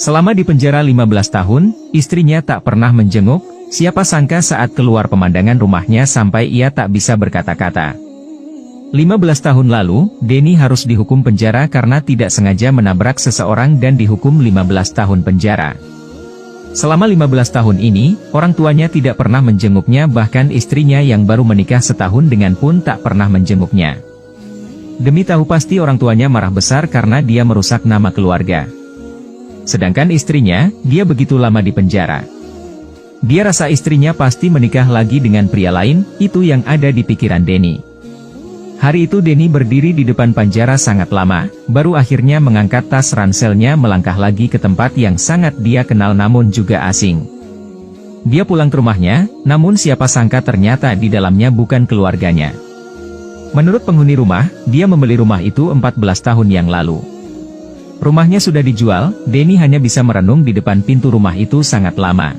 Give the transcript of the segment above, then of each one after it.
Selama di penjara 15 tahun, istrinya tak pernah menjenguk, siapa sangka saat keluar pemandangan rumahnya sampai ia tak bisa berkata-kata. 15 tahun lalu, Denny harus dihukum penjara karena tidak sengaja menabrak seseorang dan dihukum 15 tahun penjara. Selama 15 tahun ini, orang tuanya tidak pernah menjenguknya, bahkan istrinya yang baru menikah setahun dengan pun tak pernah menjenguknya. Demi tahu pasti orang tuanya marah besar karena dia merusak nama keluarga. Sedangkan istrinya, dia begitu lama di penjara. Dia rasa istrinya pasti menikah lagi dengan pria lain, itu yang ada di pikiran Denny. Hari itu Denny berdiri di depan penjara sangat lama, baru akhirnya mengangkat tas ranselnya melangkah lagi ke tempat yang sangat dia kenal namun juga asing. Dia pulang ke rumahnya, namun siapa sangka ternyata di dalamnya bukan keluarganya. Menurut penghuni rumah, dia membeli rumah itu 14 tahun yang lalu. Rumahnya sudah dijual, Denny hanya bisa merenung di depan pintu rumah itu sangat lama.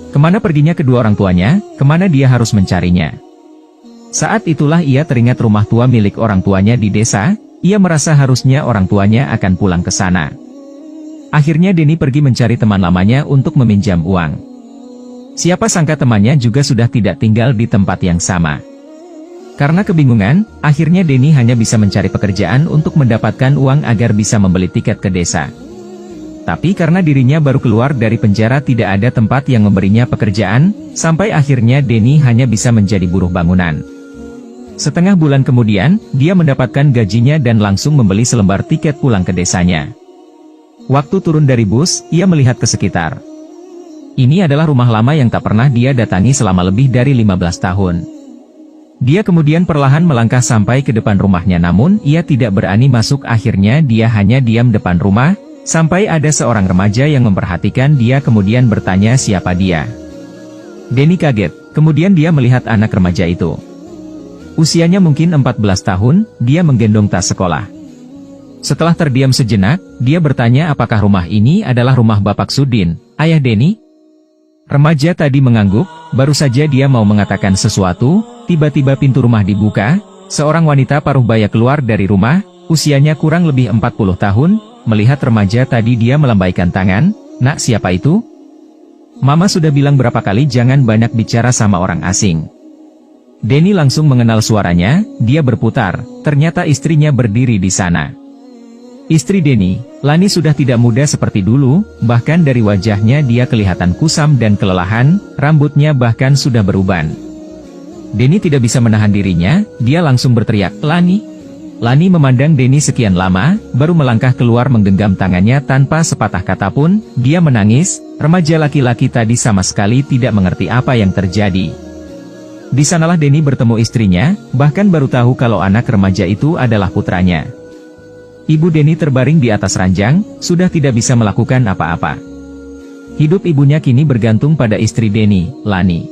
Kemana perginya kedua orang tuanya, kemana dia harus mencarinya? Saat itulah ia teringat rumah tua milik orang tuanya di desa, ia merasa harusnya orang tuanya akan pulang ke sana. Akhirnya Denny pergi mencari teman lamanya untuk meminjam uang. Siapa sangka temannya juga sudah tidak tinggal di tempat yang sama. Karena kebingungan, akhirnya Denny hanya bisa mencari pekerjaan untuk mendapatkan uang agar bisa membeli tiket ke desa. Tapi karena dirinya baru keluar dari penjara tidak ada tempat yang memberinya pekerjaan, sampai akhirnya Denny hanya bisa menjadi buruh bangunan. Setengah bulan kemudian, dia mendapatkan gajinya dan langsung membeli selembar tiket pulang ke desanya. Waktu turun dari bus, ia melihat ke sekitar. Ini adalah rumah lama yang tak pernah dia datangi selama lebih dari 15 tahun. Dia kemudian perlahan melangkah sampai ke depan rumahnya namun ia tidak berani masuk, akhirnya dia hanya diam depan rumah, sampai ada seorang remaja yang memperhatikan dia kemudian bertanya siapa dia. Denny kaget, kemudian dia melihat anak remaja itu. Usianya mungkin 14 tahun, dia menggendong tas sekolah. Setelah terdiam sejenak, dia bertanya apakah rumah ini adalah rumah Bapak Sudin, ayah Denny? Remaja tadi mengangguk, baru saja dia mau mengatakan sesuatu, tiba-tiba pintu rumah dibuka, seorang wanita paruh baya keluar dari rumah, usianya kurang lebih 40 tahun, melihat remaja tadi dia melambaikan tangan, "Nak, siapa itu?" "Mama sudah bilang berapa kali jangan banyak bicara sama orang asing." Denny langsung mengenal suaranya, dia berputar, ternyata istrinya berdiri di sana. Istri Denny, Lani sudah tidak muda seperti dulu, bahkan dari wajahnya dia kelihatan kusam dan kelelahan, rambutnya bahkan sudah beruban. Denny tidak bisa menahan dirinya, dia langsung berteriak, "Lani!" Lani memandang Denny sekian lama, baru melangkah keluar menggenggam tangannya tanpa sepatah kata pun, dia menangis, remaja laki-laki tadi sama sekali tidak mengerti apa yang terjadi. Di sanalah Denny bertemu istrinya, bahkan baru tahu kalau anak remaja itu adalah putranya. Ibu Denny terbaring di atas ranjang, sudah tidak bisa melakukan apa-apa. Hidup ibunya kini bergantung pada istri Denny, Lani.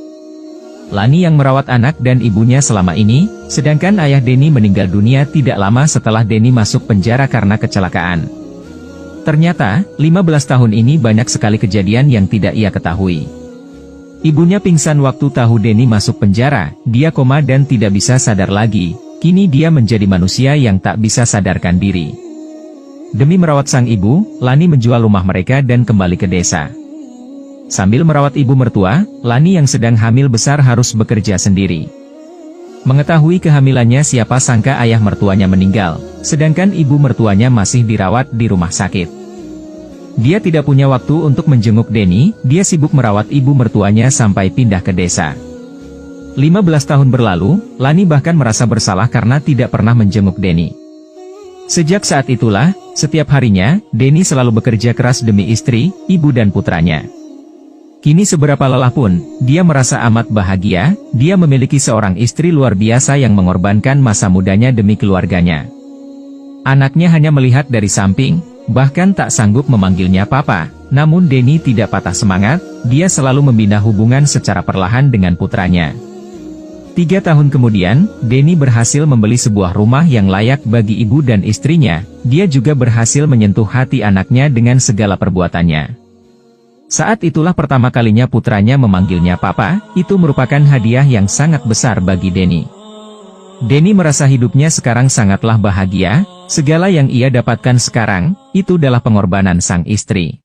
Lani yang merawat anak dan ibunya selama ini, sedangkan ayah Denny meninggal dunia tidak lama setelah Denny masuk penjara karena kecelakaan. Ternyata, 15 tahun ini banyak sekali kejadian yang tidak ia ketahui. Ibunya pingsan waktu tahu Denny masuk penjara, dia koma dan tidak bisa sadar lagi, kini dia menjadi manusia yang tak bisa sadarkan diri. Demi merawat sang ibu, Lani menjual rumah mereka dan kembali ke desa. Sambil merawat ibu mertua, Lani yang sedang hamil besar harus bekerja sendiri. Mengetahui kehamilannya siapa sangka ayah mertuanya meninggal, sedangkan ibu mertuanya masih dirawat di rumah sakit. Dia tidak punya waktu untuk menjenguk Denny, dia sibuk merawat ibu mertuanya sampai pindah ke desa. 15 tahun berlalu, Lani bahkan merasa bersalah karena tidak pernah menjenguk Denny. Sejak saat itulah, setiap harinya, Denny selalu bekerja keras demi istri, ibu dan putranya. Kini seberapa lelah pun, dia merasa amat bahagia, dia memiliki seorang istri luar biasa yang mengorbankan masa mudanya demi keluarganya. Anaknya hanya melihat dari samping, bahkan tak sanggup memanggilnya papa, namun Denny tidak patah semangat, dia selalu membina hubungan secara perlahan dengan putranya. 3 tahun kemudian, Denny berhasil membeli sebuah rumah yang layak bagi ibu dan istrinya, dia juga berhasil menyentuh hati anaknya dengan segala perbuatannya. Saat itulah pertama kalinya putranya memanggilnya papa, itu merupakan hadiah yang sangat besar bagi Denny. Denny merasa hidupnya sekarang sangatlah bahagia, segala yang ia dapatkan sekarang, itu adalah pengorbanan sang istri.